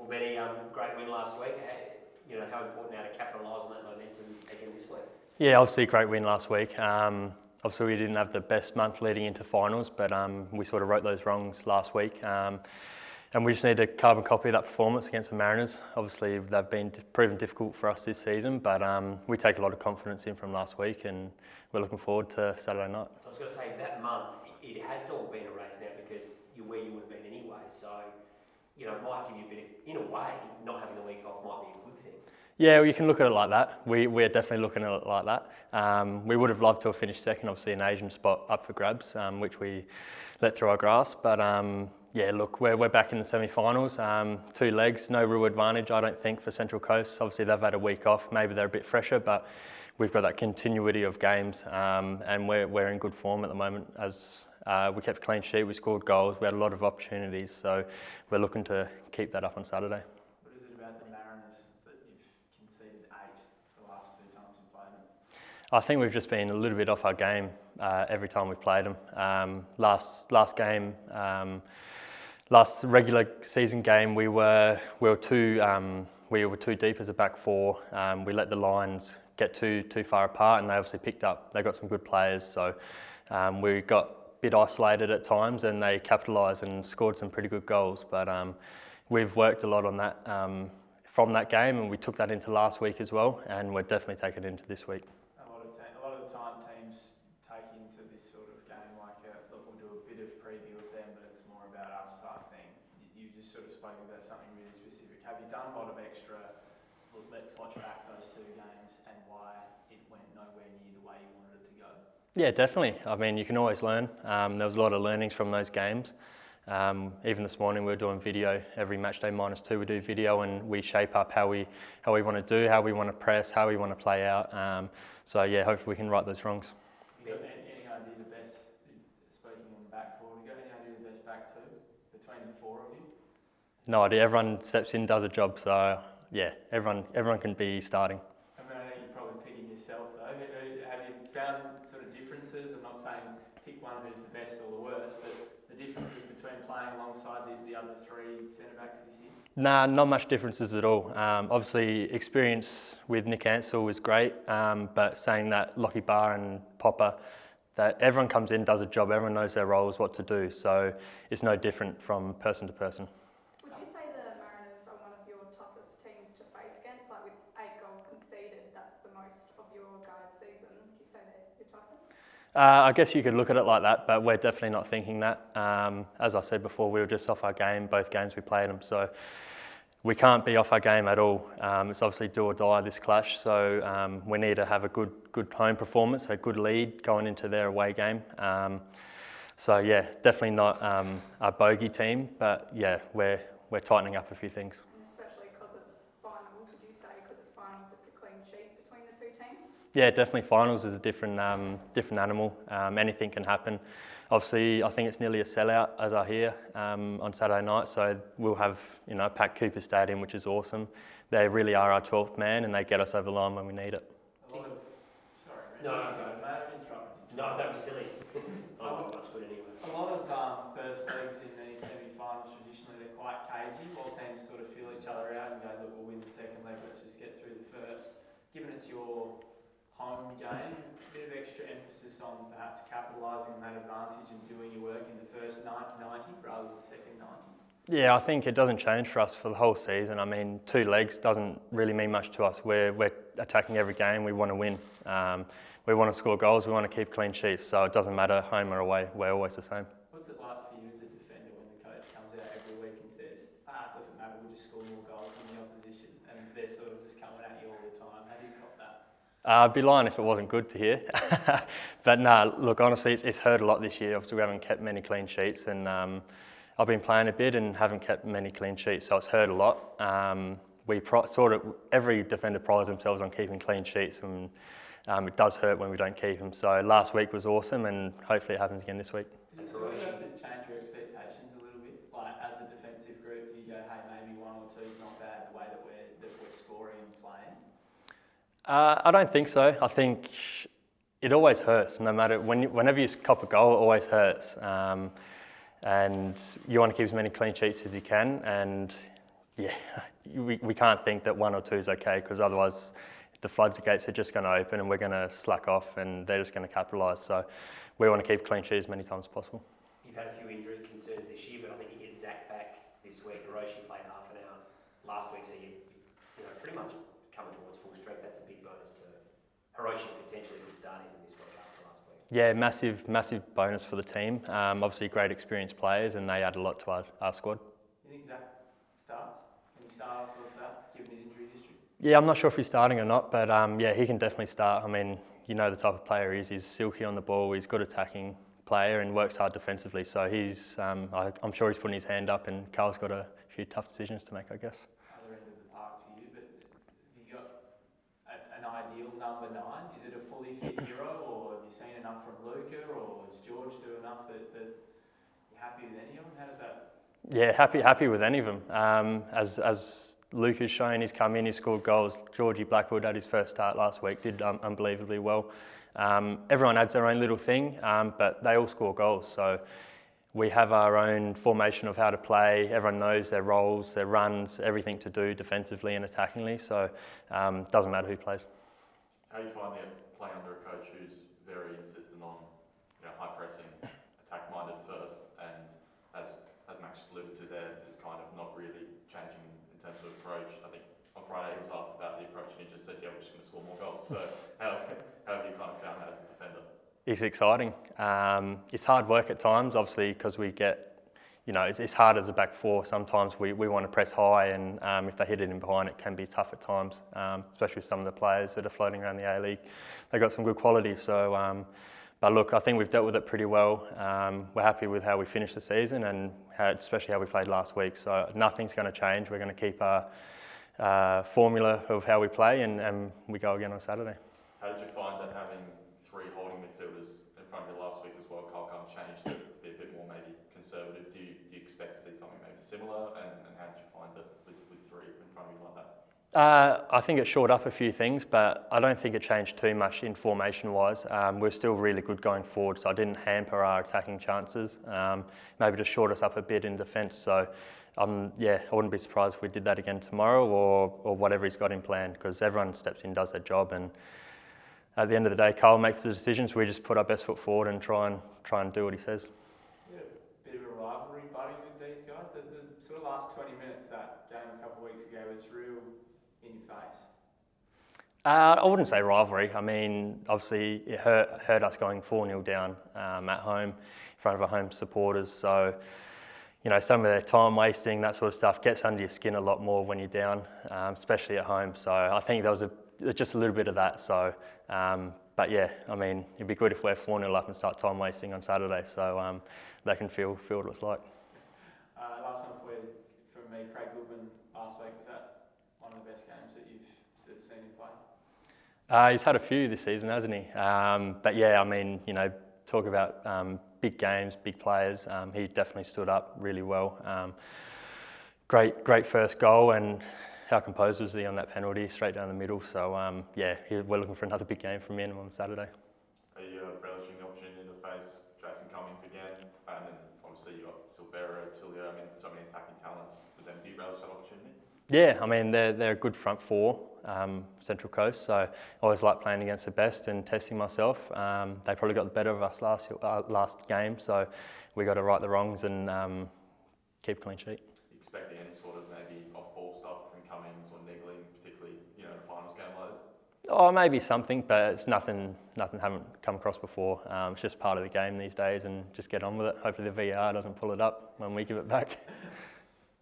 Benny, great win last week. How important now to capitalise on that momentum again this week? Yeah, obviously a great win last week. Obviously we didn't have the best month leading into finals, but we sort of wrote those wrongs last week. And we just need to carbon copy that performance against the Mariners. Obviously they've been proven difficult for us this season, but we take a lot of confidence in from last week and we're looking forward to Saturday night. So I was going to say, that month, it has all been erased now because you're where you would have been anyway. So, it might give you a bit of, in a way, not having the week off might be a good thing. Yeah, well, you can look at it like that. We're definitely looking at it like that. We would have loved to have finished second, obviously an Asian spot up for grabs, which we let through our grasp. But yeah, look, we're back in the semi-finals. 2 legs, no real advantage, I don't think, for Central Coast. Obviously, they've had a week off. Maybe they're a bit fresher, but we've got that continuity of games, and we're in good form at the moment. As we kept a clean sheet, we scored goals, we had a lot of opportunities, so we're looking to keep that up on Saturday. What is it about the Mariners that you've conceded 8 the last 2 times you've played them? I think we've just been a little bit off our game every time we've played them. Last game, last regular season game, we were too deep as a back four. We let the lines get too far apart, and they obviously picked up. They got some good players, so we got a bit isolated at times, and they capitalised and scored some pretty good goals. But we've worked a lot on that from that game, and we took that into last week as well, and we're definitely taking it into this week. A lot of the time teams take into this sort of game like, look, we'll do a bit of preview of them, but it's more about us type thing. You just sort of spoke about something really specific. Have you done a lot of extra, look, let's watch back those 2 games and why it went nowhere near the way you wanted it to go? Yeah, definitely. I mean, you can always learn. There was a lot of learnings from those games. Even this morning we were doing video. Every match day -2 we do video, and we shape up how we want to do, how we want to press, how we want to play out. So yeah, hopefully we can right those wrongs. Have you got any idea the best, speaking on the back four, have you got any idea the best back 2 between the 4 of you? No idea. Everyone steps in, does a job. So yeah, everyone can be starting. I mean, I think you're probably picking yourself though. Have you found sort of differences? I'm not saying pick one who's the best or the worst, but the differences between playing alongside the other 3 centre-backs this year? Nah, not much differences at all. Obviously, experience with Nick Ansell was great, but saying that, Lockie Barr and Popper, that everyone comes in, does a job, everyone knows their roles, what to do, so it's no different from person to person. Would you say the Mariners are one of your toughest teams to face against? Like with 8 goals conceded, that's the most of your guys' season. Would you say they're your toughest? I guess you could look at it like that, but we're definitely not thinking that. As I said before, we were just off our game, both games we played them, so we can't be off our game at all. It's obviously do or die, this clash, so we need to have a good home performance, a good lead going into their away game. So yeah, definitely not a bogey team, but yeah, we're tightening up a few things. Especially because it's finals, would you say because it's finals it's a clean sheet between the 2 teams? Yeah, definitely finals is a different animal. Anything can happen. Obviously, I think it's nearly a sellout, as I hear, on Saturday night. So we'll have, packed Cooper Stadium, which is awesome. They really are our 12th man, and they get us over the line when we need it. Sorry, No, Randy. May I interrupt you? No, don't be silly. I'm not much good anyway. A lot of first legs in these semi-finals traditionally they're quite cagey. All teams sort of feel each other out and go, look, we'll win the second leg, let's just get through the first. Given it's your home game, a bit of extra emphasis on perhaps capitalising on that advantage and doing your work in the first 90 rather than the second 90? Yeah, I think it doesn't change for us for the whole season. I mean, 2 legs doesn't really mean much to us. We're attacking every game, we want to win. We want to score goals, we want to keep clean sheets, so it doesn't matter home or away, we're always the same. What's it like for you as a defender when the coach comes out every week and says, it doesn't matter, we'll just score more goals than the opposition, and they're sort of just coming at you all the time? How do you cop that? I'd be lying if it wasn't good to hear. But no, look, honestly, it's hurt a lot this year. Obviously, we haven't kept many clean sheets, and I've been playing a bit and haven't kept many clean sheets, so it's hurt a lot. Every defender prides themselves on keeping clean sheets, and it does hurt when we don't keep them. So last week was awesome, and hopefully it happens again this week. Do you sort of have to change your expectations a little bit? Like, as a defensive group, do you go, hey, maybe 1 or 2 is not bad, the way that we're scoring and playing? I don't think so. I think it always hurts, no matter whenever you cop a goal, it always hurts. And you want to keep as many clean sheets as you can, and yeah, we can't think that 1 or 2 is okay, because otherwise the floodgates are just going to open and we're going to slack off and they're just going to capitalise. So we want to keep clean sheet as many times as possible. You've had a few injury concerns this year, but I think you get Zach back this week. Hiroshi played half an hour last week, so you know, pretty much coming towards full strength. That's a big bonus to Hiroshi, potentially could start even this week after last week. Yeah, massive bonus for the team. Obviously great experienced players and they add a lot to our squad. You think Zach starts? Can you start off with that, given his injury history? Yeah, I'm not sure if he's starting or not, but yeah, he can definitely start. I mean, you know the type of player he is. He's silky on the ball, he's good attacking player and works hard defensively. So he's, I'm sure he's putting his hand up, and Carl's got a few tough decisions to make, I guess. Other end of the park to you, but have you got an ideal number 9? Is it a fully fit hero, or have you seen enough from Luca, or does George do enough that you're happy with any of them? How does that? Yeah, happy with any of them. As Luca's shown, he's come in, he's scored goals. Georgie Blackwood had his first start last week, did unbelievably well. Everyone adds their own little thing, but they all score goals. So we have our own formation of how to play. Everyone knows their roles, their runs, everything to do defensively and attackingly. So it doesn't matter who plays. How do you find it playing under a coach who's very insistent on, you know, high pressing, attack minded first, and as Max alluded to there, is kind of not really changing in terms of approach? I think on Friday he was asked about the approach and he just said, yeah, we're just going to score more goals. So how have you kind of found that as a defender? It's exciting. It's hard work at times, obviously, because we get, you know, it's hard as a back four. Sometimes we want to press high, and if they hit it in behind, it can be tough at times, especially with some of the players that are floating around the A-League. They've got some good quality. So, but look, I think we've dealt with it pretty well. We're happy with how we finished the season and especially how we played last week. So nothing's going to change. We're going to keep our formula of how we play, and we go again on Saturday. How did you find that having 3 holding midfielders in front of you last week as well? Carl kind of changed it to be a bit more maybe conservative. Do you expect to see something maybe similar? And how did you find it with 3 in front of you like that? I think it shored up a few things, but I don't think it changed too much in formation-wise. We're still really good going forward, so I didn't hamper our attacking chances. Maybe just shored us up a bit in defence. So, yeah, I wouldn't be surprised if we did that again tomorrow or whatever he's got in plan, because everyone steps in, does their job, and at the end of the day, Carl makes the decisions. We just put our best foot forward and try and do what he says. Yeah, a bit of a rivalry buddy with these guys. The sort of last 20 minutes that game a couple of weeks ago was real in your face. I wouldn't say rivalry. I mean, obviously it hurt us going 4-0 down at home in front of our home supporters. So, you know, some of their time wasting, that sort of stuff, gets under your skin a lot more when you're down, especially at home. So I think there was just a little bit of that. So, but yeah, I mean, it'd be good if we're 4-0 up and start time wasting on Saturday, so they can feel what it's like. Last one for you, from me, Craig Goodman last week, was that one of the best games that you've sort of seen him play? He's had a few this season, hasn't he? But yeah, I mean, you know, talk about big games, big players. He definitely stood up really well. Great first goal, and how composed was he on that penalty, straight down the middle. So yeah, we're looking for another big game from him on Saturday. Are you relishing the opportunity to face Jason Cummings again? And then obviously you've got Silvera, Tilio, I mean, so many attacking talents. But then do you relish that opportunity? Yeah, I mean, they're a good front four, Central Coast, so I always like playing against the best and testing myself. They probably got the better of us last game, so we got to right the wrongs and keep a clean sheet. You expecting any sort of maybe off-ball stuff from Cummings or niggling, particularly, you know, in a finals game like this? Oh, maybe something, but it's nothing haven't come across before. It's just part of the game these days, and just get on with it. Hopefully the VAR doesn't pull it up when we give it back.